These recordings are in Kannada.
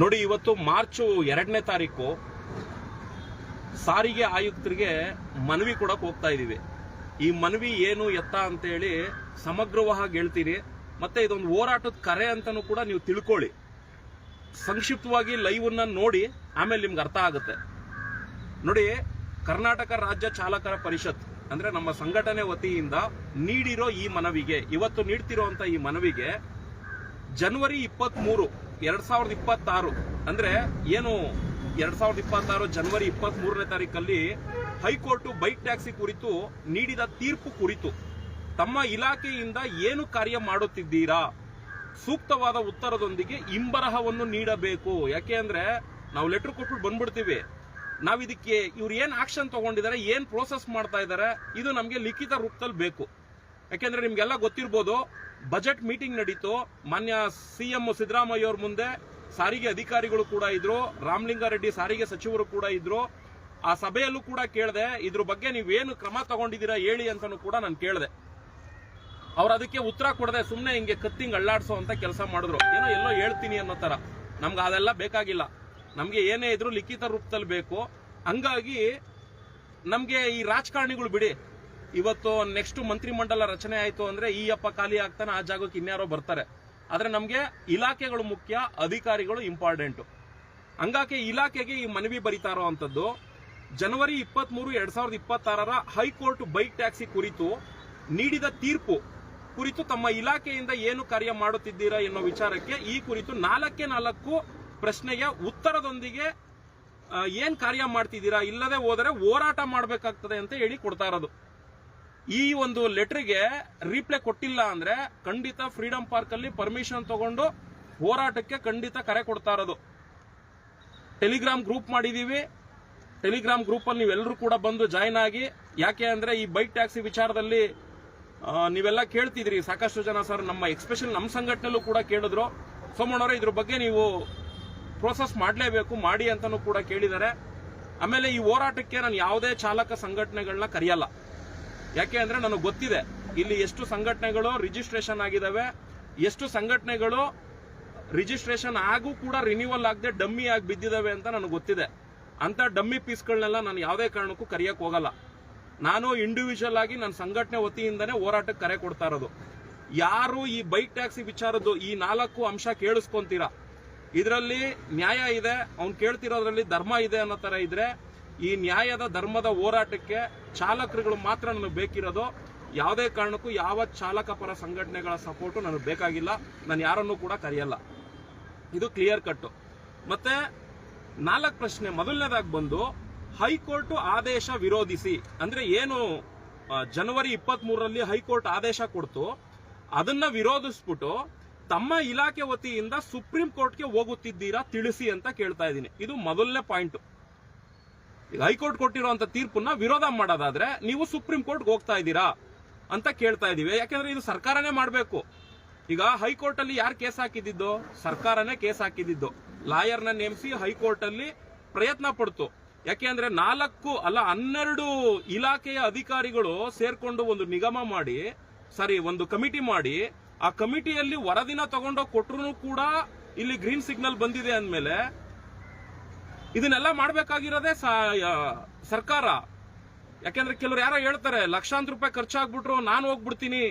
ನೋಡಿ, ಇವತ್ತು ಮಾರ್ಚ್ 2ನೇ ತಾರೀಕು ಸಾರಿಗೆ ಆಯುಕ್ತರಿಗೆ ಮನವಿ ಕೊಡಕ್ ಹೋಗ್ತಾ ಇದೀವಿ. ಈ ಮನವಿ ಏನು ಎತ್ತ ಅಂತ ಹೇಳಿ ಸಮಗ್ರವಾಗಿ ಹೇಳ್ತೀನಿ. ಮತ್ತೆ ಇದೊಂದು ಹೋರಾಟದ ಕರೆ ಅಂತಾನೂ ಕೂಡ ನೀವು ತಿಳ್ಕೊಳ್ಳಿ. ಸಂಕ್ಷಿಪ್ತವಾಗಿ ಲೈವ್ ಅನ್ನ ನೋಡಿ, ಆಮೇಲೆ ನಿಮ್ಗೆ ಅರ್ಥ ಆಗುತ್ತೆ. ನೋಡಿ, ಕರ್ನಾಟಕ ರಾಜ್ಯ ಚಾಲಕರ ಪರಿಷತ್ ಅಂದ್ರೆ ನಮ್ಮ ಸಂಘಟನೆ ವತಿಯಿಂದ ನೀಡಿರೋ ಈ ಮನವಿಗೆ, ಇವತ್ತು ನೀಡ್ತಿರೋಂತ ಈ ಮನವಿಗೆ ಜನವರಿ 23, 2026 ಅಂದ್ರೆ ಏನು 2026 ಜನವರಿ 23ನೇ ತಾರೀಕಲ್ಲಿ ಹೈಕೋರ್ಟ್ ಬೈಕ್ ಟ್ಯಾಕ್ಸಿ ಕುರಿತು ನೀಡಿದ ತೀರ್ಪು ಕುರಿತು ತಮ್ಮ ಇಲಾಖೆಯಿಂದ ಏನು ಕಾರ್ಯ ಮಾಡುತ್ತಿದ್ದೀರಾ, ಸೂಕ್ತವಾದ ಉತ್ತರದೊಂದಿಗೆ ಇಂಬರಹವನ್ನು ನೀಡಬೇಕು. ಯಾಕೆ ಅಂದ್ರೆ ನಾವು ಲೆಟರ್ ಕೊಟ್ಬಿಟ್ಟು ಬಂದ್ಬಿಡ್ತೀವಿ. ನಾವ್ ಇದಕ್ಕೆ ಇವ್ರು ಏನ್ ಆಕ್ಷನ್ ತಗೊಂಡಿದ್ದಾರೆ, ಏನ್ ಪ್ರೋಸೆಸ್ ಮಾಡ್ತಾ ಇದ್ದಾರೆ, ಇದು ನಮ್ಗೆ ಲಿಖಿತ ರೂಪದಲ್ಲಿ ಬೇಕು. ಯಾಕೆಂದ್ರೆ ನಿಮ್ಗೆಲ್ಲ ಗೊತ್ತಿರ್ಬೋದು, ಬಜೆಟ್ ಮೀಟಿಂಗ್ ನಡೀತು. ಮಾನ್ಯ ಸಿಎಂ ಸಿದ್ದರಾಮಯ್ಯ ಅವ್ರ ಮುಂದೆ ಸಾರಿಗೆ ಅಧಿಕಾರಿಗಳು ಕೂಡ ಇದ್ರು, ರಾಮಲಿಂಗಾರೆಡ್ಡಿ ಸಾರಿಗೆ ಸಚಿವರು ಕೂಡ ಇದ್ರು. ಆ ಸಭೆಯಲ್ಲೂ ಕೂಡ ಕೇಳಿದೆ, ಇದ್ರ ಬಗ್ಗೆ ನೀವೇನು ಕ್ರಮ ತಗೊಂಡಿದ್ದೀರಾ ಹೇಳಿ ಅಂತಾನು ಕೂಡ ನಾನು ಕೇಳಿದೆ. ಅವ್ರು ಅದಕ್ಕೆ ಉತ್ತರ ಕೊಡದೆ ಸುಮ್ನೆ ಹಿಂಗೆ ಕತ್ತಿಂಗ್ ಅಳ್ಳಾಡ್ಸೋ ಅಂತ ಕೆಲಸ ಮಾಡಿದ್ರು. ಏನೋ ಎಲ್ಲೋ ಹೇಳ್ತೀನಿ ಅನ್ನೋ ತರ. ನಮ್ಗೆ ಅದೆಲ್ಲ ಬೇಕಾಗಿಲ್ಲ. ನಮ್ಗೆ ಏನೇ ಇದ್ರು ಲಿಖಿತ ರೂಪದಲ್ಲಿ ಬೇಕು. ಹಂಗಾಗಿ ನಮ್ಗೆ ಈ ರಾಜಕಾರಣಿಗಳು ಬಿಡಿ. ಇವತ್ತು ನೆಕ್ಸ್ಟ್ ಮಂತ್ರಿಮಂಡಲ ರಚನೆ ಆಯ್ತು ಅಂದ್ರೆ ಈ ಅಪ್ಪ ಖಾಲಿ ಆಗ್ತಾನೆ, ಆ ಜಾಗಕ್ಕೆ ಇನ್ಯಾರೋ ಬರ್ತಾರೆ. ಆದ್ರೆ ನಮ್ಗೆ ಇಲಾಖೆಗಳು ಮುಖ್ಯ, ಅಧಿಕಾರಿಗಳು ಇಂಪಾರ್ಟೆಂಟ್. ಹಂಗಾಗಿ ಇಲಾಖೆಗೆ ಈ ಮನವಿ ಬರಿತಾ ಇರೋವಂಥದ್ದು, ಜನವರಿ 23, 2026 ಹೈಕೋರ್ಟ್ ಬೈಕ್ ಟ್ಯಾಕ್ಸಿ ಕುರಿತು ನೀಡಿದ ತೀರ್ಪು ಕುರಿತು ತಮ್ಮ ಇಲಾಖೆಯಿಂದ ಏನು ಕಾರ್ಯ ಮಾಡುತ್ತಿದ್ದೀರಾ ಎನ್ನುವ ವಿಚಾರಕ್ಕೆ ಈ ಕುರಿತು 4 ಪ್ರಶ್ನೆಯ ಉತ್ತರದೊಂದಿಗೆ ಏನ್ ಕಾರ್ಯ ಮಾಡ್ತಿದ್ದೀರಾ, ಇಲ್ಲದೆ ಹೋದರೆ ಹೋರಾಟ ಮಾಡಬೇಕಾಗ್ತದೆ ಅಂತ ಹೇಳಿ ಕೊಡ್ತಾ ಇರೋದು. ಈ ಒಂದು ಲೆಟರ್ಗೆ ರೀಪ್ಲೈ ಕೊಟ್ಟಿಲ್ಲ ಅಂದ್ರೆ ಖಂಡಿತ ಫ್ರೀಡಂ ಪಾರ್ಕ್ ಅಲ್ಲಿ ಪರ್ಮಿಷನ್ ತಗೊಂಡು ಹೋರಾಟಕ್ಕೆ ಖಂಡಿತ ಕರೆ ಕೊಡ್ತಾ ಇರೋದು. ಟೆಲಿಗ್ರಾಮ್ ಗ್ರೂಪ್ ಮಾಡಿದೀವಿ. ಟೆಲಿಗ್ರಾಮ್ ಗ್ರೂಪ್ ಅಲ್ಲಿ ನೀವೆಲ್ಲರೂ ಕೂಡ ಬಂದು ಜಾಯ್ನ್ ಆಗಿ. ಯಾಕೆ ಅಂದ್ರೆ ಈ ಬೈಕ್ ಟ್ಯಾಕ್ಸಿ ವಿಚಾರದಲ್ಲಿ ನೀವೆಲ್ಲ ಕೇಳ್ತಿದ್ರಿ ಸಾಕಷ್ಟು ಜನ. ಸರ್, ನಮ್ಮ ಎಕ್ಸ್ಪೆಷಲ್ ನಮ್ಮ ಸಂಘಟನೆಯಲ್ಲೂ ಕೂಡ ಕೇಳಿದ್ರು, ಸೋಮಣ್ಣವರೇ ಇದ್ರ ಬಗ್ಗೆ ನೀವು ಪ್ರೋಸೆಸ್ ಮಾಡಲೇಬೇಕು ಮಾಡಿ ಅಂತಾನೂ ಕೂಡ ಕೇಳಿದ್ದಾರೆ. ಆಮೇಲೆ ಈ ಹೋರಾಟಕ್ಕೆ ನಾನು ಯಾವುದೇ ಚಾಲಕ ಸಂಘಟನೆಗಳನ್ನ ಕರೆಯಲ್ಲ. ಯಾಕೆ ಅಂದ್ರೆ ನನಗೆ ಗೊತ್ತಿದೆ ಇಲ್ಲಿ ಎಷ್ಟು ಸಂಘಟನೆಗಳು ರಿಜಿಸ್ಟ್ರೇಷನ್ ಆಗಿದಾವೆ, ಎಷ್ಟು ಸಂಘಟನೆಗಳು ರಿಜಿಸ್ಟ್ರೇಷನ್ ಆಗು ಕೂಡ ರಿನ್ಯೂವಲ್ ಆಗದೆ ಡಮ್ಮಿ ಆಗಿ ಬಿದ್ದಿದಾವೆ ಅಂತ ನನಗೆ ಗೊತ್ತಿದೆ. ಅಂತ ಡಮ್ಮಿ ಪೀಸ್ಗಳನ್ನೆಲ್ಲ ನಾನು ಯಾವುದೇ ಕಾರಣಕ್ಕೂ ಕರೆಯಕ್ ಹೋಗಲ್ಲ. ನಾನು ಇಂಡಿವಿಜುವಲ್ ಆಗಿ ನನ್ನ ಸಂಘಟನೆ ವತಿಯಿಂದನೇ ಹೋರಾಟಕ್ಕೆ ಕರೆ ಕೊಡ್ತಾ ಇರೋದು. ಯಾರು ಈ ಬೈಕ್ ಟ್ಯಾಕ್ಸಿ ವಿಚಾರದ್ದು ಈ 4 ಅಂಶ ಕೇಳಿಸ್ಕೊಂತೀರಾ, ಇದರಲ್ಲಿ ನ್ಯಾಯ ಇದೆ, ಅವ್ನು ಕೇಳ್ತಿರೋದ್ರಲ್ಲಿ ಧರ್ಮ ಇದೆ ಅನ್ನೋ ತರ ಇದ್ರೆ, ಈ ನ್ಯಾಯದ ಧರ್ಮದ ಹೋರಾಟಕ್ಕೆ ಚಾಲಕರುಗಳು ಮಾತ್ರ ನನಗೆ ಬೇಕಿರೋದು. ಯಾವುದೇ ಕಾರಣಕ್ಕೂ ಯಾವ ಚಾಲಕ ಪರ ಸಂಘಟನೆಗಳ ಸಪೋರ್ಟು ನನಗೆ ಬೇಕಾಗಿಲ್ಲ. ನಾನು ಯಾರನ್ನೂ ಕೂಡ ಕರೆಯಲ್ಲ. ಇದು ಕ್ಲಿಯರ್ ಕಟ್. ಮತ್ತೆ 4 ಪ್ರಶ್ನೆ. ಮೊದಲನೇದಾಗಿ ಬಂದು ಹೈಕೋರ್ಟ್ ಆದೇಶ ವಿರೋಧಿಸಿ ಅಂದ್ರೆ ಏನು ಜನವರಿ 23ರಲ್ಲಿ ಹೈಕೋರ್ಟ್ ಆದೇಶ ಕೊಡ್ತು, ಅದನ್ನ ವಿರೋಧಿಸ್ಬಿಟ್ಟು ತಮ್ಮ ಇಲಾಖೆ ವತಿಯಿಂದ ಸುಪ್ರೀಂ ಕೋರ್ಟ್ಗೆ ಹೋಗುತ್ತಿದ್ದೀರಾ ತಿಳಿಸಿ ಅಂತ ಕೇಳ್ತಾ ಇದ್ದೀನಿ. ಇದು ಮೊದಲನೇ ಪಾಯಿಂಟ್. ಈಗ ಹೈಕೋರ್ಟ್ ಕೊಟ್ಟಿರುವಂತ ತೀರ್ಪನ್ನ ವಿರೋಧ ಮಾಡೋದಾದ್ರೆ ನೀವು ಸುಪ್ರೀಂ ಕೋರ್ಟ್ಗೆ ಹೋಗ್ತಾ ಇದ್ದೀರಾ ಅಂತ ಕೇಳ್ತಾ ಇದೀವಿ. ಯಾಕಂದ್ರೆ ಇದು ಸರ್ಕಾರನೇ ಮಾಡಬೇಕು. ಈಗ ಹೈಕೋರ್ಟ್ ಅಲ್ಲಿ ಯಾರು ಕೇಸ್ ಹಾಕಿದ್ದು? ಸರ್ಕಾರನೇ ಕೇಸ್ ಹಾಕಿದ್ದು. ಲಾಯರ್ನ ನೇಮಿಸಿ ಹೈಕೋರ್ಟ್ ಅಲ್ಲಿ ಪ್ರಯತ್ನ ಪಡ್ತು. ಯಾಕೆಂದ್ರೆ 12 ಇಲಾಖೆಯ ಅಧಿಕಾರಿಗಳು ಸೇರ್ಕೊಂಡು ಒಂದು ನಿಗಮ ಮಾಡಿ, ಒಂದು ಕಮಿಟಿ ಮಾಡಿ, ಆ ಕಮಿಟಿಯಲ್ಲಿ ವರದಿನ ತಗೊಂಡೋಗಿ ಕೊಟ್ಟರು ಕೂಡ ಇಲ್ಲಿ ಗ್ರೀನ್ ಸಿಗ್ನಲ್ ಬಂದಿದೆ ಅಂದ್ಮೇಲೆ ಇದನ್ನೆಲ್ಲ ಮಾಡಬೇಕಾಗಿರೋದೇ ಸರ್ಕಾರ. ಯಾಕೆಂದ್ರೆ ಕೆಲವರು ಯಾರೋ ಹೇಳ್ತಾರೆ ಲಕ್ಷಾಂತರ ರೂಪಾಯಿ ಖರ್ಚಾಗ್ಬಿಟ್ರು ನಾನು ಹೋಗ್ಬಿಡ್ತೀನಿ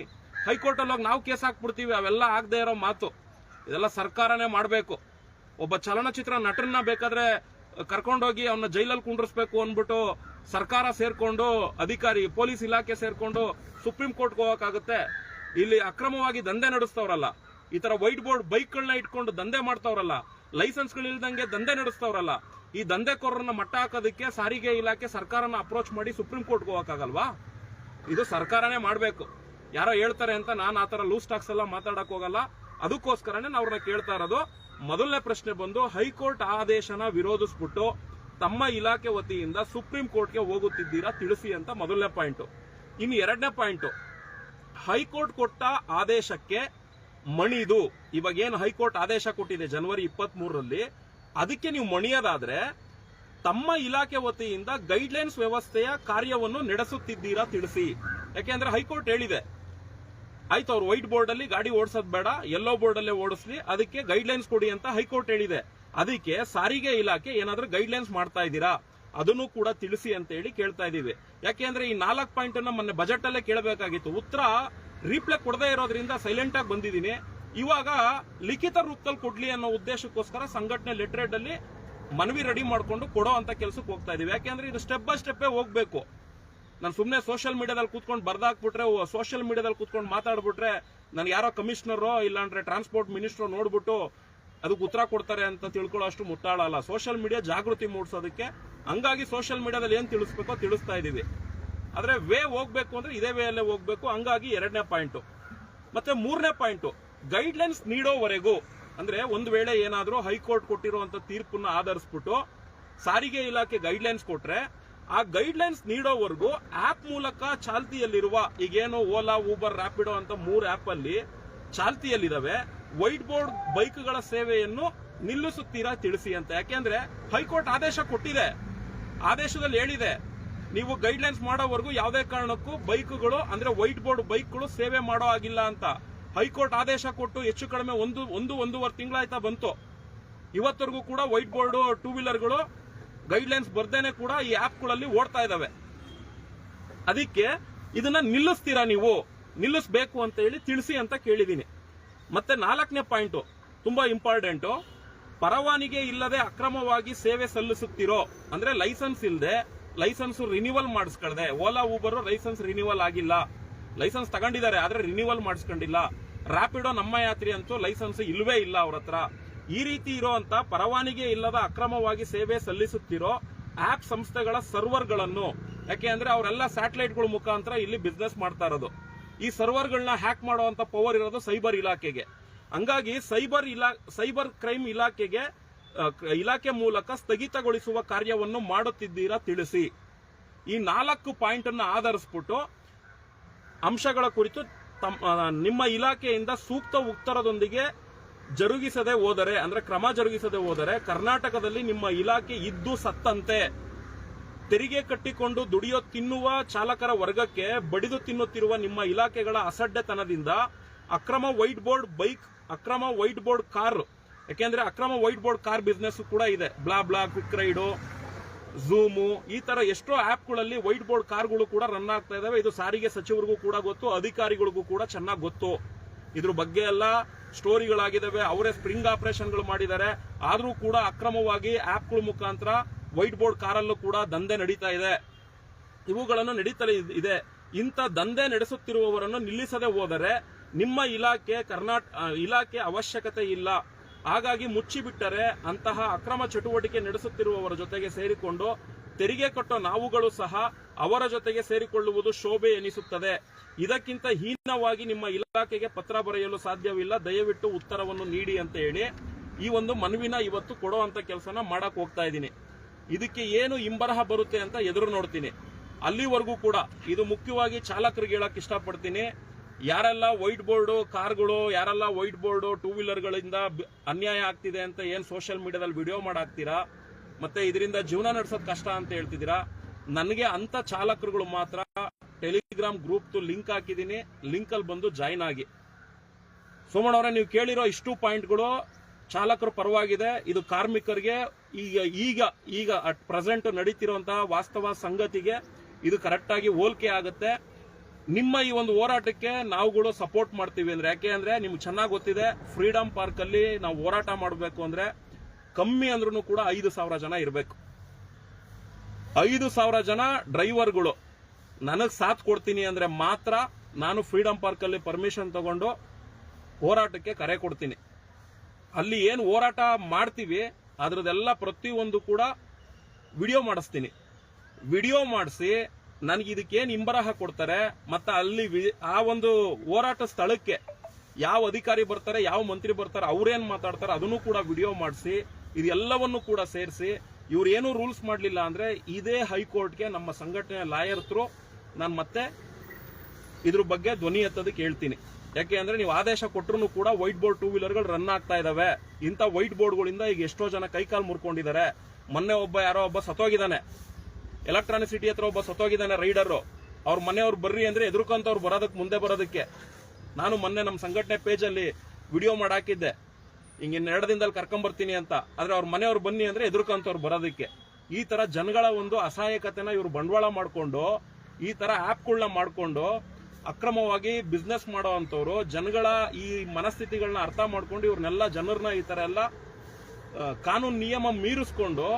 ಹೈಕೋರ್ಟ್ ಅಲ್ಲಿ ಹೋಗಿ ನಾವು ಕೇಸ್ ಹಾಕ್ಬಿಡ್ತೀವಿ. ಅವೆಲ್ಲ ಆಗದೆ ಇರೋ ಮಾತು. ಇದೆಲ್ಲ ಸರ್ಕಾರನೇ ಮಾಡಬೇಕು. ಒಬ್ಬ ಚಲನಚಿತ್ರ ನಟರನ್ನ ಬೇಕಾದ್ರೆ ಕರ್ಕೊಂಡೋಗಿ ಅವನ್ನ ಜೈಲಲ್ಲಿ ಕುಂಡ್ರಿಸ್ಬೇಕು ಅಂದ್ಬಿಟ್ಟು ಸರ್ಕಾರ ಸೇರ್ಕೊಂಡು, ಅಧಿಕಾರಿ ಪೊಲೀಸ್ ಇಲಾಖೆ ಸೇರ್ಕೊಂಡು ಸುಪ್ರೀಂ ಕೋರ್ಟ್ಗೆ ಹೋಗಕ್ಕಾಗುತ್ತೆ? ಇಲ್ಲಿ ಅಕ್ರಮವಾಗಿ ದಂಧೆ ನಡೆಸ್ತವ್ರಲ್ಲ, ಈ ತರ ವೈಟ್ ಬೋರ್ಡ್ ಬೈಕ್ಗಳನ್ನ ಇಟ್ಕೊಂಡು ದಂಧೆ ಮಾಡ್ತಾವ್ರಲ್ಲ, ಲೈಸೆನ್ಸ್ಗಳಿಲ್ದಂಗೆ ದಂಧೆ ನಡೆಸ್ತವ್ರಲ್ಲ, ಈ ದಂಧೆಕೋರರನ್ನ ಮಟ್ಟ ಹಾಕೋದಕ್ಕೆ ಸಾರಿಗೆ ಇಲಾಖೆ ಸರ್ಕಾರನ ಅಪ್ರೋಚ್ ಮಾಡಿ ಸುಪ್ರೀಂ ಕೋರ್ಟ್ಗೆ ಹೋಗಕ್ಕಾಗಲ್ವಾ? ಇದು ಸರ್ಕಾರನೇ ಮಾಡಬೇಕು. ಯಾರೋ ಹೇಳ್ತಾರೆ ಅಂತ ನಾನು ಆತರ ಲೂಸ್ ಟಾಕ್ಸ್ ಎಲ್ಲ ಮಾತಾಡಕ್ ಹೋಗಲ್ಲ. ಅದಕ್ಕೋಸ್ಕರನೇ ನಾವು ಅವ್ರನ್ನ ಕೇಳ್ತಾ ಇರೋದು. ಮೊದಲನೇ ಪ್ರಶ್ನೆ ಬಂದು ಹೈಕೋರ್ಟ್ ಆದೇಶನ ವಿರೋಧಿಸ್ಬಿಟ್ಟು ತಮ್ಮ ಇಲಾಖೆ ವತಿಯಿಂದ ಸುಪ್ರೀಂ ಕೋರ್ಟ್ಗೆ ಹೋಗುತ್ತಿದ್ದೀರಾ ತಿಳಿಸಿ ಅಂತ ಮೊದಲನೇ ಪಾಯಿಂಟ್. ಇನ್ನು 2ನೇ ಪಾಯಿಂಟ್, ಹೈಕೋರ್ಟ್ ಕೊಟ್ಟ ಆದೇಶಕ್ಕೆ ಮಣಿದು, ಇವಾಗ ಏನು ಹೈಕೋರ್ಟ್ ಆದೇಶ ಕೊಟ್ಟಿದೆ ಜನವರಿ 23ರಲ್ಲಿ, ಅದಕ್ಕೆ ನೀವು ಮಣಿಯೋದಾದ್ರೆ ತಮ್ಮ ಇಲಾಖೆ ವತಿಯಿಂದ ಗೈಡ್ಲೈನ್ಸ್ ವ್ಯವಸ್ಥೆಯ ಕಾರ್ಯವನ್ನು ನಡೆಸುತ್ತಿದ್ದೀರಾ ತಿಳಿಸಿ. ಯಾಕೆಂದ್ರೆ ಹೈಕೋರ್ಟ್ ಹೇಳಿದೆ, ಆಯ್ತು ಅವ್ರು ವೈಟ್ ಬೋರ್ಡ್ ಅಲ್ಲಿ ಗಾಡಿ ಓಡಿಸೋದ್ ಬೇಡ, ಯೆಲ್ಲೋ ಬೋರ್ಡ್ ಅಲ್ಲೇ ಓಡಿಸ್ಲಿ, ಅದಕ್ಕೆ ಗೈಡ್ಲೈನ್ಸ್ ಕೊಡಿ ಅಂತ ಹೈಕೋರ್ಟ್ ಹೇಳಿದೆ. ಅದಕ್ಕೆ ಸಾರಿಗೆ ಇಲಾಖೆ ಏನಾದ್ರೂ ಗೈಡ್ಲೈನ್ಸ್ ಮಾಡ್ತಾ ಇದ್ದೀರಾ ಅದನ್ನು ಕೂಡ ತಿಳಿಸಿ ಅಂತ ಹೇಳಿ ಕೇಳ್ತಾ ಇದೀವಿ. ಯಾಕೆಂದ್ರೆ ಈ 4 ಪಾಯಿಂಟ್ ಅನ್ನ ಮೊನ್ನೆ ಬಜೆಟ್ ಅಲ್ಲೇ ಕೇಳಬೇಕಾಗಿತ್ತು, ಉತ್ತರ ರೀಪ್ಲೈ ಕೊಡದೇ ಇರೋದ್ರಿಂದ ಸೈಲೆಂಟ್ ಆಗಿ ಬಂದಿದ್ದೀನಿ. ಇವಾಗ ಲಿಖಿತ ರೂಪದಲ್ಲಿ ಕೊಡ್ಲಿ ಅನ್ನೋ ಉದ್ದೇಶಕ್ಕೋಸ್ಕರ ಸಂಘಟನೆ ಲೆಟರ್ ಅಲ್ಲಿ ಮನವಿ ರೆಡಿ ಮಾಡ್ಕೊಂಡು ಕೊಡೋ ಅಂತ ಕೆಲಸಕ್ಕೆ ಹೋಗ್ತಾ ಇದೀವಿ. ಯಾಕೆಂದ್ರೆ ಇದು ಸ್ಟೆಪ್ ಬೈ ಸ್ಟೆಪ್ ಹೋಗ್ಬೇಕು. ನಾನು ಸುಮ್ಮನೆ ಸೋಷಿಯಲ್ ಮೀಡಿಯಾದಲ್ಲಿ ಕೂತ್ಕೊಂಡು ಬರ್ದಾಕ್ಬಿಟ್ರೆ, ಸೋಷಿಯಲ್ ಮೀಡಿಯಾದಲ್ಲಿ ಕೂತ್ಕೊಂಡು ಮಾತಾಡ್ಬಿಟ್ರೆ ನನ್ಗೆ ಯಾರೋ ಕಮಿಷನರೋ ಇಲ್ಲಾಂದ್ರೆ ಟ್ರಾನ್ಸ್ಪೋರ್ಟ್ ಮಿನಿಸ್ಟರ್ ನೋಡ್ಬಿಟ್ಟು ಅದಕ್ಕೆ ಉತ್ತರ ಕೊಡ್ತಾರೆ ಅಂತ ತಿಳ್ಕೊಳ್ಳೋ ಅಷ್ಟು ಮುಟ್ಟಾಳಲ್ಲ. ಸೋಷಿಯಲ್ ಮೀಡಿಯಾ ಜಾಗೃತಿ ಮೂಡಿಸೋದಕ್ಕೆ, ಹಂಗಾಗಿ ಸೋಷಿಯಲ್ ಮೀಡಿಯಾದಲ್ಲಿ ಏನ್ ತಿಳಿಸ್ಬೇಕೋ ತಿಳಿಸ್ತಾ ಇದೀವಿ. ಆದ್ರೆ ವೇ ಹೋಗ್ಬೇಕು ಅಂದ್ರೆ ಇದೇ ವೇ ಅಲ್ಲೇ ಹೋಗ್ಬೇಕು. ಹಂಗಾಗಿ 2ನೇ ಪಾಯಿಂಟ್. ಮತ್ತೆ 3ನೇ ಪಾಯಿಂಟ್, ಗೈಡ್ಲೈನ್ಸ್ ನೀಡೋವರೆಗೂ, ಅಂದ್ರೆ ಒಂದು ವೇಳೆ ಏನಾದ್ರೂ ಹೈಕೋರ್ಟ್ ಕೊಟ್ಟಿರುವಂತ ತೀರ್ಪನ್ನ ಆಧರಿಸ್ಬಿಟ್ಟು ಸಾರಿಗೆ ಇಲಾಖೆ ಗೈಡ್ಲೈನ್ಸ್ ಕೊಟ್ರೆ ಆ ಗೈಡ್ಲೈನ್ಸ್ ನೀಡೋವರೆಗೂ ಆಪ್ ಮೂಲಕ ಚಾಲ್ತಿಯಲ್ಲಿರುವ, ಈಗೇನು ಓಲಾ, ಊಬರ್, ರ್ಯಾಪಿಡೋ ಅಂತ 3 ಆಪ್ ಅಲ್ಲಿ ಚಾಲ್ತಿಯಲ್ಲಿದಾವೆ ವೈಟ್ ಬೋರ್ಡ್ ಬೈಕ್ಗಳ ಸೇವೆಯನ್ನು ನಿಲ್ಲಿಸುತ್ತೀರಾ ತಿಳಿಸಿ ಅಂತ. ಯಾಕೆಂದ್ರೆ ಹೈಕೋರ್ಟ್ ಆದೇಶ ಕೊಟ್ಟಿದೆ, ಆದೇಶದಲ್ಲಿ ಹೇಳಿದೆ ನೀವು ಗೈಡ್ಲೈನ್ಸ್ ಮಾಡೋವರೆಗೂ ಯಾವುದೇ ಕಾರಣಕ್ಕೂ ಬೈಕ್ಗಳು ಅಂದ್ರೆ ವೈಟ್ ಬೋರ್ಡ್ ಬೈಕ್ಗಳು ಸೇವೆ ಮಾಡೋ ಆಗಿಲ್ಲ ಅಂತ ಹೈಕೋರ್ಟ್ ಆದೇಶ ಕೊಟ್ಟು ಹೆಚ್ಚು ಕಡಿಮೆ ಒಂದೂವರೆ ತಿಂಗಳಾಯ್ತಾ ಬಂತು. ಇವತ್ತರೆಗೂ ಕೂಡ ವೈಟ್ ಬೋರ್ಡ್ ಟೂ ವೀಲರ್ಗಳು ಗೈಡ್ಲೈನ್ಸ್ ಬರ್ದೇನೆ ಕೂಡ ಈ ಆಪ್ಗಳಲ್ಲಿ ಓಡ್ತಾ ಇದಾವೆ. ಅದಕ್ಕೆ ಇದನ್ನ ನಿಲ್ಲಿಸ್ತೀರಾ, ನೀವು ನಿಲ್ಲಿಸಬೇಕು ಅಂತ ಹೇಳಿ ತಿಳಿಸಿ ಅಂತ ಕೇಳಿದೀನಿ. ಮತ್ತೆ 4ನೇ ಪಾಯಿಂಟ್ ತುಂಬಾ ಇಂಪಾರ್ಟೆಂಟ್, ಪರವಾನಿಗೆ ಇಲ್ಲದೆ ಅಕ್ರಮವಾಗಿ ಸೇವೆ ಸಲ್ಲಿಸುತ್ತಿರೋ, ಅಂದ್ರೆ ಲೈಸೆನ್ಸ್ ಇಲ್ಲದೆ ಲೈಸೆನ್ಸ್ ರಿನಿವಲ್ ಮಾಡಿಸ್ಕೊಳ್ಳದೆ, ಓಲಾ ಊಬರ್ ಲೈಸೆನ್ಸ್ ರಿನಿವಲ್ ಆಗಿಲ್ಲ, ಲೈಸೆನ್ಸ್ ತಗೊಂಡಿದ್ದಾರೆ ಆದ್ರೆ ರಿನಿವಲ್ ಮಾಡಿಸ್ಕೊಂಡಿಲ್ಲ. ರ್ಯಾಪಿಡೋ ನಮ್ಮ ಯಾತ್ರಿ ಅಂತೂ ಲೈಸೆನ್ಸ್ ಇಲ್ವೇ ಇಲ್ಲ ಅವ್ರ ಹತ್ರ. ಈ ರೀತಿ ಇರುವಂತ ಪರವಾನಿಗೆ ಇಲ್ಲದ ಅಕ್ರಮವಾಗಿ ಸೇವೆ ಸಲ್ಲಿಸುತ್ತಿರೋ ಆಪ್ ಸಂಸ್ಥೆಗಳ ಸರ್ವರ್ಗಳನ್ನು, ಯಾಕೆ ಅಂದ್ರೆ ಅವರೆಲ್ಲ ಸ್ಯಾಟಲೈಟ್ಗಳ ಮುಖಾಂತರ ಇಲ್ಲಿ ಬಿಸ್ನೆಸ್ ಮಾಡ್ತಾ ಇರೋದು, ಈ ಸರ್ವರ್ಗಳನ್ನ ಹ್ಯಾಕ್ ಮಾಡುವಂತ ಪವರ್ ಇರೋದು ಸೈಬರ್ ಇಲಾಖೆಗೆ. ಹಂಗಾಗಿ ಸೈಬರ್ ಕ್ರೈಮ್ ಇಲಾಖೆ ಮೂಲಕ ಸ್ಥಗಿತಗೊಳಿಸುವ ಕಾರ್ಯವನ್ನು ಮಾಡುತ್ತಿದ್ದೀರಾ ತಿಳಿಸಿ. ಈ 4 ಪಾಯಿಂಟ್ ಅನ್ನು ಆಧರಿಸ್ಬಿಟ್ಟು ಅಂಶಗಳ ಕುರಿತು ನಿಮ್ಮ ಇಲಾಖೆಯಿಂದ ಸೂಕ್ತ ಉತ್ತರದೊಂದಿಗೆ ಜರುಗಿಸದೆ ಹೋದರೆ, ಅಂದ್ರೆ ಕ್ರಮ ಜರುಗಿಸದೆ ಹೋದರೆ ಕರ್ನಾಟಕದಲ್ಲಿ ನಿಮ್ಮ ಇಲಾಖೆ ಇದ್ದು ಸತ್ತಂತೆ. ತೆರಿಗೆ ಕಟ್ಟಿಕೊಂಡು ದುಡಿಯೋ ತಿನ್ನುವ ಚಾಲಕರ ವರ್ಗಕ್ಕೆ ಬಡಿದು ತಿನ್ನುತ್ತಿರುವ ನಿಮ್ಮ ಇಲಾಖೆಗಳ ಅಸಡ್ಡೆತನದಿಂದ ಅಕ್ರಮ ವೈಟ್ ಬೋರ್ಡ್ ಬೈಕ್, ಅಕ್ರಮ ವೈಟ್ ಬೋರ್ಡ್ ಕಾರ್, ಯಾಕೆಂದ್ರೆ ಅಕ್ರಮ ವೈಟ್ ಬೋರ್ಡ್ ಕಾರ್ ಬಿಸ್ನೆಸ್ ಕೂಡ ಇದೆ, ಬ್ಲಾ ಕ್ವಿಕ್ ರೈಡು, ಝೂಮು, ಈ ತರ ಎಷ್ಟೋ ಆಪ್ಗಳಲ್ಲಿ ವೈಟ್ ಬೋರ್ಡ್ ಕಾರ್ಗಳು ಕೂಡ ರನ್ ಆಗ್ತಾ ಇದಾವೆ. ಇದು ಸಾರಿಗೆ ಸಚಿವರಿಗೂ ಕೂಡ ಗೊತ್ತು, ಅಧಿಕಾರಿಗಳಿಗೂ ಕೂಡ ಚೆನ್ನಾಗಿ ಗೊತ್ತು. ಇದ್ರ ಬಗ್ಗೆ ಎಲ್ಲ ಸ್ಟೋರಿಗಳಾಗಿದ್ದಾವೆ, ಅವರೇ ಸ್ಪ್ರಿಂಗ್ ಆಪರೇಷನ್ಗಳು ಮಾಡಿದ್ದಾರೆ. ಆದ್ರೂ ಕೂಡ ಅಕ್ರಮವಾಗಿ ಆಪ್ಗಳ ಮುಖಾಂತರ ವೈಟ್ ಬೋರ್ಡ್ ಕಾರಲ್ಲೂ ಕೂಡ ದಂಧೆ ನಡೀತಾ ಇದೆ. ಇವುಗಳನ್ನು ನಡೀತಲೇ ಇದೆ. ಇಂಥ ದಂಧೆ ನಡೆಸುತ್ತಿರುವವರನ್ನು ನಿಲ್ಲಿಸದೆ ಹೋದರೆ ನಿಮ್ಮ ಇಲಾಖೆ ಅವಶ್ಯಕತೆ ಇಲ್ಲ. ಹಾಗಾಗಿ ಮುಚ್ಚಿಬಿಟ್ಟರೆ ಅಂತಹ ಅಕ್ರಮ ಚಟುವಟಿಕೆ ನಡೆಸುತ್ತಿರುವವರ ಜೊತೆಗೆ ಸೇರಿಕೊಂಡು ತೆರಿಗೆ ಕಟ್ಟೋ ನಾವುಗಳು ಸಹ ಅವರ ಜೊತೆಗೆ ಸೇರಿಕೊಳ್ಳುವುದು ಶೋಭೆ ಎನಿಸುತ್ತದೆ. ಇದಕ್ಕಿಂತ ಹೀನವಾಗಿ ನಿಮ್ಮ ಇಲಾಖೆಗೆ ಪತ್ರ ಬರೆಯಲು ಸಾಧ್ಯವಿಲ್ಲ. ದಯವಿಟ್ಟು ಉತ್ತರವನ್ನು ನೀಡಿ ಅಂತ ಹೇಳಿ ಈ ಒಂದು ಮನವಿನ ಇವತ್ತು ಕೊಡುವಂತ ಕೆಲಸನ ಮಾಡಕ್ ಹೋಗ್ತಾ ಇದ್ದೀನಿ. ಇದಕ್ಕೆ ಏನು ಹಿಂಬರಹ ಬರುತ್ತೆ ಅಂತ ಎದುರು ನೋಡ್ತೀನಿ. ಅಲ್ಲಿವರೆಗೂ ಕೂಡ ಇದು ಮುಖ್ಯವಾಗಿ ಚಾಲಕರಿಗೆ ಹೇಳಕ್ ಇಷ್ಟಪಡ್ತೀನಿ. ಯಾರೆಲ್ಲ ವೈಟ್ ಬೋರ್ಡ್ ಕಾರ್ಗಳು, ಯಾರೆಲ್ಲ ವೈಟ್ ಬೋರ್ಡ್ ಟೂ ವೀಲರ್ಗಳಿಂದ ಅನ್ಯಾಯ ಆಗ್ತಿದೆ ಅಂತ ಏನ್ ಸೋಷಿಯಲ್ ಮೀಡಿಯಾದಲ್ಲಿ ವಿಡಿಯೋ ಮಾಡಾಕ್ತೀರಾ, ಮತ್ತೆ ಇದರಿಂದ ಜೀವನ ನಡೆಸೋದ್ ಕಷ್ಟ ಅಂತ ಹೇಳ್ತಿದ್ದೀರಾ, ನನಗೆ ಅಂತ ಚಾಲಕರುಗಳು ಮಾತ್ರ ಟೆಲಿಗ್ರಾಮ್ ಗ್ರೂಪ್ ಲಿಂಕ್ ಹಾಕಿದೀನಿ, ಲಿಂಕ್ ಅಲ್ಲಿ ಬಂದು ಜಾಯಿನ್ ಆಗಿ. ಸೋಮಣ್ಣ ಅವರೇ, ನೀವು ಕೇಳಿರೋ ಇಷ್ಟು ಪಾಯಿಂಟ್ಗಳು ಚಾಲಕರ ಪರವಾಗಿದೆ. ಇದು ಕಾರ್ಮಿಕರಿಗೆ ಈಗ ಅಟ್ ಪ್ರೆಸೆಂಟ್ ನಡೀತಿರುವಂತಹ ವಾಸ್ತವ ಸಂಗತಿಗೆ ಇದು ಕರೆಕ್ಟ್ ಆಗಿ ಹೋಲಿಕೆ ಆಗುತ್ತೆ. ನಿಮ್ಮ ಈ ಒಂದು ಹೋರಾಟಕ್ಕೆ ನಾವುಗಳು ಸಪೋರ್ಟ್ ಮಾಡ್ತೀವಿ. ಅಂದ್ರೆ ಯಾಕೆ ಅಂದ್ರೆ ನಿಮ್ಗೆ ಚೆನ್ನಾಗಿ ಗೊತ್ತಿದೆ, ಫ್ರೀಡಂ ಪಾರ್ಕ್ ಅಲ್ಲಿ ನಾವು ಹೋರಾಟ ಮಾಡಬೇಕು ಅಂದ್ರೆ ಕಮ್ಮಿ ಅಂದ್ರೂ ಕೂಡ 5,000 ಜನ ಇರಬೇಕು. 5,000 ಜನ ಡ್ರೈವರ್ಗಳು ನನಗ್ ಸಾಥ್ ಕೊಡ್ತೀನಿ ಅಂದ್ರೆ ಮಾತ್ರ ನಾನು ಫ್ರೀಡಂ ಪಾರ್ಕ್ ಅಲ್ಲಿ ಪರ್ಮಿಷನ್ ತಗೊಂಡು ಹೋರಾಟಕ್ಕೆ ಕರೆ ಕೊಡ್ತೀನಿ. ಅಲ್ಲಿ ಏನು ಹೋರಾಟ ಮಾಡ್ತೀವಿ ಅದ್ರದೆಲ್ಲ ಪ್ರತಿಯೊಂದು ಕೂಡ ವಿಡಿಯೋ ಮಾಡಿಸ್ತೀನಿ. ವಿಡಿಯೋ ಮಾಡಿಸಿ ನನಗೆ ಇದಕ್ಕೇನು ಹಿಂಬರಹ ಕೊಡ್ತಾರೆ, ಮತ್ತೆ ಅಲ್ಲಿ ಆ ಒಂದು ಹೋರಾಟ ಸ್ಥಳಕ್ಕೆ ಯಾವ ಅಧಿಕಾರಿ ಬರ್ತಾರೆ, ಯಾವ ಮಂತ್ರಿ ಬರ್ತಾರೆ, ಅವ್ರೇನ್ ಮಾತಾಡ್ತಾರೆ ಅದನ್ನು ಕೂಡ ವಿಡಿಯೋ ಮಾಡಿಸಿ ಇದೆಲ್ಲವನ್ನು ಕೂಡ ಸೇರಿಸಿ ಇವ್ರು ಏನು ರೂಲ್ಸ್ ಮಾಡಲಿಲ್ಲ ಅಂದ್ರೆ ಇದೇ ಹೈಕೋರ್ಟ್ಗೆ ನಮ್ಮ ಸಂಘಟನೆಯ ಲಾಯರ್ ಥ್ರೂ ನಾನು ಮತ್ತೆ ಇದ್ರ ಬಗ್ಗೆ ಧ್ವನಿ ಎತ್ತೋದಕ್ಕೆ ಹೇಳ್ತೀನಿ. ಯಾಕೆ ಅಂದ್ರೆ ನೀವು ಆದೇಶ ಕೊಟ್ಟರು ಕೂಡ ವೈಟ್ ಬೋರ್ಡ್ ಟೂ ವೀಲರ್ಗಳು ರನ್ ಆಗ್ತಾ ಇದಾವೆ. ಇಂಥ ವೈಟ್ ಬೋರ್ಡ್ಗಳಿಂದ ಈಗ ಎಷ್ಟೋ ಜನ ಕೈಕಾಲು ಮುರ್ಕೊಂಡಿದ್ದಾರೆ. ಮೊನ್ನೆ ಯಾರೋ ಒಬ್ಬ ಸತ್ತೋಗಿದ್ದಾನೆ, ಎಲೆಕ್ಟ್ರಾನಿಕ್ ಸಿಟಿ ಹತ್ರ ಒಬ್ಬ ಸತ್ತೋಗಿದ್ದಾನೆ ರೈಡರ್. ಅವ್ರ ಮನೆಯವ್ರು ಬರ್ರಿ ಅಂದ್ರೆ ಎದುರ್ಕೊಂತವ್ರು ಮುಂದೆ ಬರೋದಕ್ಕೆ ನಾನು ಮೊನ್ನೆ ನಮ್ಮ ಸಂಘಟನೆ ಪೇಜ್ ಅಲ್ಲಿ ವಿಡಿಯೋ ಮಾಡಾಕಿದ್ದೆ. ಹಿಂಗೆ 2 ದಿನದಲ್ಲಿ ಕರ್ಕೊಂಬರ್ತೀನಿ ಅಂತ. ಆದ್ರೆ ಅವ್ರ ಮನೆಯವ್ರು ಬನ್ನಿ ಅಂದ್ರೆ ಎದುರ್ಕೊಂತವ್ರು ಬರೋದಕ್ಕೆ. ಈ ತರ ಜನಗಳ ಒಂದು ಅಸಹಾಯಕತೆನ ಇವ್ರು ಬಂಡವಾಳ ಮಾಡ್ಕೊಂಡು ಈ ತರ ಆಪ್ಗಳನ್ನ ಮಾಡ್ಕೊಂಡು ಅಕ್ರಮವಾಗಿ ಬಿಸ್ನೆಸ್ ಮಾಡೋ ಅಂತವ್ರು ಜನಗಳ ಈ ಮನಸ್ಥಿತಿಗಳನ್ನ ಅರ್ಥ ಮಾಡ್ಕೊಂಡು ಇವ್ರನ್ನೆಲ್ಲ ಜನರನ್ನ ಈ ತರ ಎಲ್ಲ ಕಾನೂನು ನಿಯಮ ಮೀರಿಸ್ಕೊಂಡು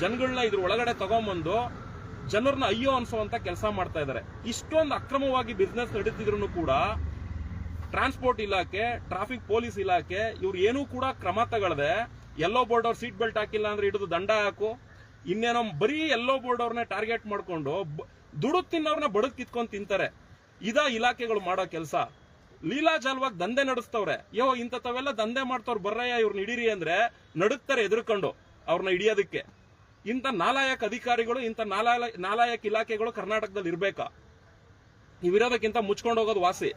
ಜನಗಳನ್ನ ಇದ್ರ ಒಳಗಡೆ ತಗೊಂಬಂದು ಜನರನ್ನ ಅಯ್ಯೋ ಅನ್ಸೋಂತ ಕೆಲಸ ಮಾಡ್ತಾ ಇದಾರೆ. ಇಷ್ಟೊಂದು ಅಕ್ರಮವಾಗಿ ಬಿಸ್ನೆಸ್ ನಡೀತಿದ್ರು ಕೂಡ ಟ್ರಾನ್ಸ್ಪೋರ್ಟ್ ಇಲಾಖೆ, ಟ್ರಾಫಿಕ್ ಪೊಲೀಸ್ ಇಲಾಖೆ ಇವ್ರು ಏನೂ ಕೂಡ ಕ್ರಮ ತಗೊಳ್ಳದೆ ಯೆಲ್ಲೋ ಬೋರ್ಡ್ ಅವ್ರು ಸೀಟ್ ಬೆಲ್ಟ್ ಹಾಕಿಲ್ಲ ಅಂದ್ರೆ ಹಿಡಿದು ದಂಡ ಹಾಕು, ಇನ್ನೇನೋ ಬರೀ ಯೆಲ್ಲೋ ಬೋರ್ಡ್ ಅವ್ರನ್ನ ಟಾರ್ಗೆಟ್ ಮಾಡ್ಕೊಂಡು ದುಡ್ಡು ತಿನ್ನೋರ್ನ ಬಡದ್ ಕಿತ್ಕೊಂಡ್ ತಿಂತಾರೆ. ಇದ ಇಲಾಖೆಗಳು ಮಾಡೋ ಕೆಲಸ. ಲೀಲಾಜಾಲವಾಗಿ ದಂಧೆ ನಡೆಸ್ತವ್ರೆ. ಇಂಥವೆಲ್ಲ ದಂಧೆ ಮಾಡ್ತವ್ರು ಬರ್ರಯ್ಯ ಇವ್ರನ್ನ ಹಿಡೀರಿ ಅಂದ್ರೆ ನಡುಕ್ತಾರೆ ಎದುರ್ಕೊಂಡು ಅವ್ರನ್ನ ಹಿಡಿಯೋದಕ್ಕೆ. ಇಂಥ ನಾಲಾಯಕ್ ಅಧಿಕಾರಿಗಳು, ಇಂಥ ನಾಲಾಯಕ್ ಇಲಾಖೆಗಳು ಕರ್ನಾಟಕದಲ್ಲಿ ಇರ್ಬೇಕಾ? ಇವಿರೋದಕ್ಕಿಂತ ಮುಚ್ಕೊಂಡು ಹೋಗೋದು ವಾಸಿ.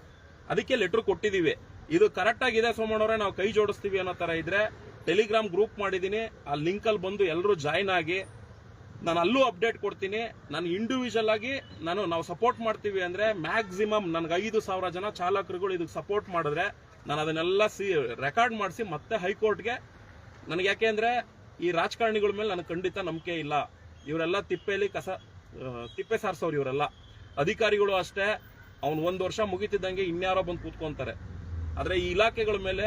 ಅದಕ್ಕೆ ಲೆಟರ್ ಕೊಟ್ಟಿದೀವಿ. ಇದು ಕರೆಕ್ಟ್ ಆಗಿದೆ ಸೋಮಣ್ಣವ್ರೆ, ನಾವು ಕೈ ಜೋಡಿಸ್ತೀವಿ ಅನ್ನೋ ತರ ಇದ್ರೆ ಟೆಲಿಗ್ರಾಮ್ ಗ್ರೂಪ್ ಮಾಡಿದೀನಿ. ಆ ಲಿಂಕ್ ಅಲ್ಲಿ ಬಂದು ಎಲ್ಲರೂ ಜಾಯಿನ್ ಆಗಿ ನಾನು ಅಲ್ಲೂ ಅಪ್ಡೇಟ್ ಕೊಡ್ತೀನಿ. ನಾನು ಇಂಡಿವಿಜುವಲ್ ಆಗಿ ನಾವು ಸಪೋರ್ಟ್ ಮಾಡ್ತೀವಿ ಅಂದ್ರೆ ಮ್ಯಾಕ್ಸಿಮಮ್ ನನ್ಗೆ 5,000 ಜನ ಚಾಲಕರುಗಳು ಇದಕ್ಕೆ ಸಪೋರ್ಟ್ ಮಾಡಿದ್ರೆ ನಾನು ಅದನ್ನೆಲ್ಲ ರೆಕಾರ್ಡ್ ಮಾಡಿಸಿ ಮತ್ತೆ ಹೈಕೋರ್ಟ್ಗೆ ನನಗೆ, ಯಾಕೆ ಅಂದ್ರೆ ಈ ರಾಜಕಾರಣಿಗಳ ಮೇಲೆ ನನಗೆ ಖಂಡಿತ ನಂಬಿಕೆ ಇಲ್ಲ. ಇವರೆಲ್ಲ ತಿಪ್ಪೆ ಸಾರಿಸೋರು ಇವರೆಲ್ಲ. ಅಧಿಕಾರಿಗಳು ಅಷ್ಟೇ, ಅವ್ನು 1 ವರ್ಷ ಮುಗಿತಿದ್ದಂಗೆ ಇನ್ಯಾರೋ ಬಂದು ಕೂತ್ಕೊಂತಾರೆ. ಆದ್ರೆ ಈ ಇಲಾಖೆಗಳ ಮೇಲೆ,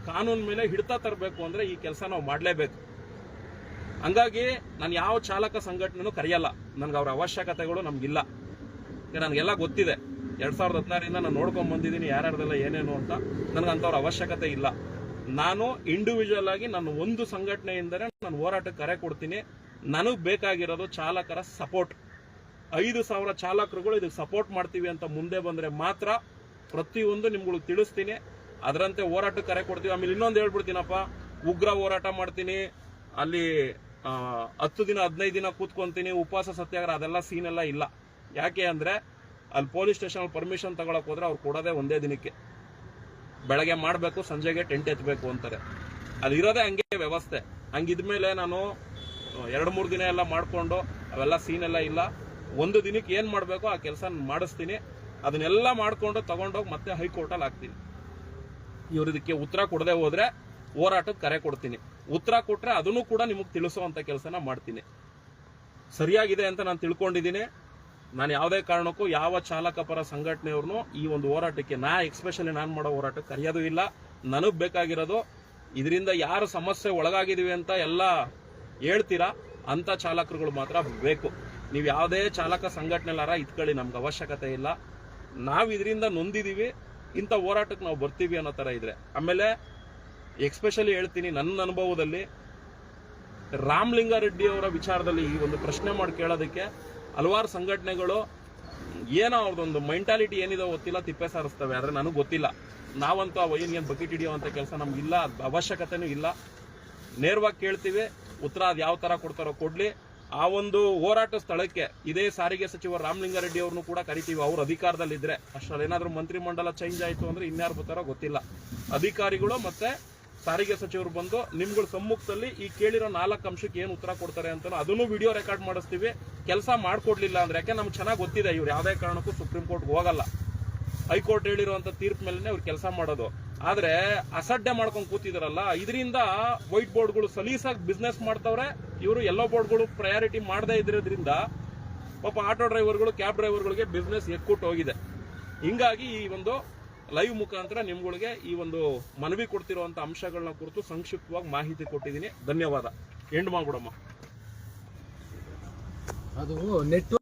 ಕಾನೂನು ಮೇಲೆ ಹಿಡಿತ ತರಬೇಕು ಅಂದ್ರೆ ಈ ಕೆಲಸ ನಾವು ಮಾಡಲೇಬೇಕು. ಹಂಗಾಗಿ ನಾನು ಯಾವ ಚಾಲಕ ಸಂಘಟನೆನೂ ಕರೆಯಲ್ಲ. ನನ್ಗೆ ಅವ್ರ ಅವಶ್ಯಕತೆಗಳು ನಮ್ಗಿಲ್ಲ. ನನಗೆಲ್ಲ ಗೊತ್ತಿದೆ. 2016ರಿಂದ ನಾನು ನೋಡ್ಕೊಂಡ್ ಬಂದಿದ್ದೀನಿ ಯಾರ್ಯಾರ್ದೆಲ್ಲ ಏನೇನು ಅಂತ. ನನಗಂತವ್ರ ಅವಶ್ಯಕತೆ ಇಲ್ಲ. ನಾನು ಇಂಡಿವಿಜುವಲ್ ಆಗಿ ನಾನು ಒಂದು ಸಂಘಟನೆಯಿಂದನೇ ನಾನು ಹೋರಾಟಕ್ಕೆ ಕರೆ ಕೊಡ್ತೀನಿ. ನನಗ್ ಬೇಕಾಗಿರೋದು ಚಾಲಕರ ಸಪೋರ್ಟ್. 5,000 ಚಾಲಕರುಗಳು ಇದಕ್ಕೆ ಸಪೋರ್ಟ್ ಮಾಡ್ತೀವಿ ಅಂತ ಮುಂದೆ ಬಂದ್ರೆ ಮಾತ್ರ ಪ್ರತಿಯೊಂದು ನಿಮ್ಗಳು ತಿಳಿಸ್ತೀನಿ. ಅದರಂತೆ ಹೋರಾಟಕ್ಕೆ ಕರೆ ಕೊಡ್ತೀವಿ. ಆಮೇಲೆ ಇನ್ನೊಂದು ಹೇಳ್ಬಿಡ್ತೀನಪ್ಪ, ಉಗ್ರ ಹೋರಾಟ ಮಾಡ್ತೀನಿ, ಅಲ್ಲಿ 10 ದಿನ 15 ದಿನ ಕೂತ್ಕೊಂತೀನಿ, ಉಪವಾಸ ಸತ್ಯಾಗ್ರಹ, ಅದೆಲ್ಲ ಸೀನ್ ಎಲ್ಲ ಇಲ್ಲ. ಯಾಕೆ ಅಂದ್ರೆ ಅಲ್ಲಿ ಪೊಲೀಸ್ ಸ್ಟೇಷನ್ ಪರ್ಮಿಷನ್ ತಗೊಳಕ್ ಹೋದ್ರೆ ಅವ್ರು ಕೊಡೋದೇ 1 ದಿನಕ್ಕೆ. ಬೆಳಗ್ಗೆ ಮಾಡ್ಬೇಕು, ಸಂಜೆಗೆ ಟೆಂಟ್ ಎತ್ತಬೇಕು ಅಂತಾರೆ. ಅದು ಇರೋದೇ ಹಂಗೆ ವ್ಯವಸ್ಥೆ. ಹಂಗಿದ್ಮೇಲೆ ನಾನು 2-3 ದಿನ ಎಲ್ಲ ಮಾಡ್ಕೊಂಡು ಅವೆಲ್ಲ ಸೀನ್ ಎಲ್ಲ ಇಲ್ಲ. 1 ದಿನಕ್ಕೆ ಏನ್ ಮಾಡ್ಬೇಕು ಆ ಕೆಲಸ ಮಾಡಿಸ್ತೀನಿ. ಅದನ್ನೆಲ್ಲ ಮಾಡ್ಕೊಂಡು ತಗೊಂಡೋಗಿ ಮತ್ತೆ ಹೈಕೋರ್ಟಲ್ಲಿ ಹಾಕ್ತೀನಿ. ಇವ್ರ ಇದಕ್ಕೆ ಉತ್ತರ ಕೊಡದೆ ಹೋದ್ರೆ ಹೋರಾಟಕ್ಕೆ ಕರೆ ಕೊಡ್ತೀನಿ. ಉತ್ತರ ಕೊಟ್ರೆ ಅದನ್ನು ಕೂಡ ನಿಮಗೆ ತಿಳಿಸುವಂತ ಕೆಲಸನ ಮಾಡ್ತೀನಿ. ಸರಿಯಾಗಿದೆ ಅಂತ ನಾನು ತಿಳ್ಕೊಂಡಿದ್ದೀನಿ. ನಾನು ಯಾವುದೇ ಕಾರಣಕ್ಕೂ ಯಾವ ಚಾಲಕ ಪರ ಸಂಘಟನೆಯವ್ರನ್ನು ಈ ಒಂದು ಹೋರಾಟಕ್ಕೆ, ಎಕ್ಸ್ಪೆಷಲಿ ನಾನು ಮಾಡೋ ಹೋರಾಟಕ್ಕೆ ಕರೆಯೋದು ಇಲ್ಲ. ನನಗ್ ಬೇಕಾಗಿರೋದು ಇದರಿಂದ ಯಾರು ಸಮಸ್ಯೆ ಒಳಗಾಗಿದೀವಿ ಅಂತ ಎಲ್ಲ ಹೇಳ್ತೀರಾ ಅಂತ ಚಾಲಕರುಗಳು ಮಾತ್ರ ಬೇಕು. ನೀವು ಯಾವುದೇ ಚಾಲಕ ಸಂಘಟನೆಲಾರ ಇಟ್ಕೊಳ್ಳಿ, ನಮ್ಗೆ ಅವಶ್ಯಕತೆ ಇಲ್ಲ. ನಾವು ಇದರಿಂದ ನೊಂದಿದೀವಿ, ಇಂಥ ಹೋರಾಟಕ್ಕೆ ನಾವು ಬರ್ತೀವಿ ಅನ್ನೋ ತರ ಇದ್ರೆ. ಆಮೇಲೆ ಎಕ್ಸ್ಪೆಷಲಿ ಹೇಳ್ತೀನಿ, ನನ್ನ ಅನುಭವದಲ್ಲಿ ರಾಮಲಿಂಗಾರೆಡ್ಡಿ ಅವರ ವಿಚಾರದಲ್ಲಿ ಈ ಒಂದು ಪ್ರಶ್ನೆ ಮಾಡಿ ಕೇಳೋದಕ್ಕೆ ಹಲವಾರು ಸಂಘಟನೆಗಳು ಏನೋ ಅವ್ರದೊಂದು ಮೆಂಟಾಲಿಟಿ ಏನಿದೆ ಗೊತ್ತಿಲ್ಲ, ತಿಪ್ಪೆ ಸಾರಿಸ್ತವೆ. ಆದ್ರೆ ನನಗೆ ಗೊತ್ತಿಲ್ಲ. ನಾವಂತೂ ಆ ವೈನ್ ಬಕೆಟ್ ಹಿಡಿಯುವಂತ ಕೆಲಸ ನಮ್ಗಿಲ್ಲ, ಅವಶ್ಯಕತೆನೂ ಇಲ್ಲ. ನೇರವಾಗಿ ಕೇಳ್ತೀವಿ, ಉತ್ತರ ಅದು ಯಾವ ತರ ಕೊಡ್ತಾರೋ ಕೊಡ್ಲಿ. ಆ ಒಂದು ಹೋರಾಟ ಸ್ಥಳಕ್ಕೆ ಇದೇ ಸಾರಿಗೆ ಸಚಿವ ರಾಮಲಿಂಗಾರೆಡ್ಡಿ ಅವ್ರನ್ನು ಕೂಡ ಕರಿತೀವಿ. ಅವ್ರ ಅಧಿಕಾರದಲ್ಲಿದ್ರೆ. ಅಷ್ಟರಲ್ಲಿ ಏನಾದ್ರೂ ಮಂತ್ರಿಮಂಡಲ ಚೇಂಜ್ ಆಯ್ತು ಅಂದ್ರೆ ಇನ್ಯಾರು ಬರ್ತಾರೋ ಗೊತ್ತಿಲ್ಲ. ಅಧಿಕಾರಿಗಳು ಮತ್ತೆ ಸಾರಿಗೆ ಸಚಿವರು ಬಂದು ನಿಮ್ಗಳ ಸಮ್ಮುಖದಲ್ಲಿ ಈ ಕೇಳಿರೋ 4 ಅಂಶಕ್ಕೆ ಏನು ಉತ್ತರ ಕೊಡ್ತಾರೆ ಅಂತ ಅದನ್ನು ವಿಡಿಯೋ ರೆಕಾರ್ಡ್ ಮಾಡಿಸ್ತೀವಿ. ಕೆಲಸ ಮಾಡ್ಕೊಡ್ಲಿಲ್ಲ ಅಂದ್ರೆ, ಯಾಕೆ ನಮ್ಗೆ ಚೆನ್ನಾಗಿ ಗೊತ್ತಿದೆ ಇವ್ರು ಯಾವುದೇ ಕಾರಣಕ್ಕೂ ಸುಪ್ರೀಂ ಕೋರ್ಟ್ ಹೋಗಲ್ಲ. ಹೈಕೋರ್ಟ್ ಹೇಳಿರುವಂತ ತೀರ್ಪು ಮೇಲೆ ಇವ್ರು ಕೆಲಸ ಮಾಡೋದು. ಆದ್ರೆ ಅಸಡ್ಡೆ ಮಾಡ್ಕೊಂಡು ಕೂತಿದಾರಲ್ಲ, ಇದರಿಂದ ವೈಟ್ ಬೋರ್ಡ್ಗಳು ಸಲೀಸಾಗಿ ಬಿಸ್ನೆಸ್ ಮಾಡ್ತವ್ರೆ. ಇವರು ಯೆಲ್ಲೋ ಬೋರ್ಡ್ಗಳು ಪ್ರಯಾರಿಟಿ ಮಾಡದೇ ಇದ್ರಿಂದ ಪಾಪ ಆಟೋ ಡ್ರೈವರ್ಗಳು, ಕ್ಯಾಬ್ ಡ್ರೈವರ್ಗಳಿಗೆ ಬಿಸ್ನೆಸ್ ಎಕ್ಕುಟ್ಟು ಹೋಗಿದೆ. ಹಿಂಗಾಗಿ ಈ ಒಂದು ಲೈವ್ ಮುಖಾಂತರ ನಿಮ್ಗಳಿಗೆ ಈ ಒಂದು ಮನವಿ ಕೊಡ್ತಿರುವಂತ ಅಂಶಗಳನ್ನ ಕುರಿತು ಸಂಕ್ಷಿಪ್ತವಾಗಿ ಮಾಹಿತಿ ಕೊಟ್ಟಿದ್ದೀನಿ. ಧನ್ಯವಾದ. ಎಂಡ್ ಮಾಡ್ಬಿಡಮ್ಮ. ಅದು ನೆಟ್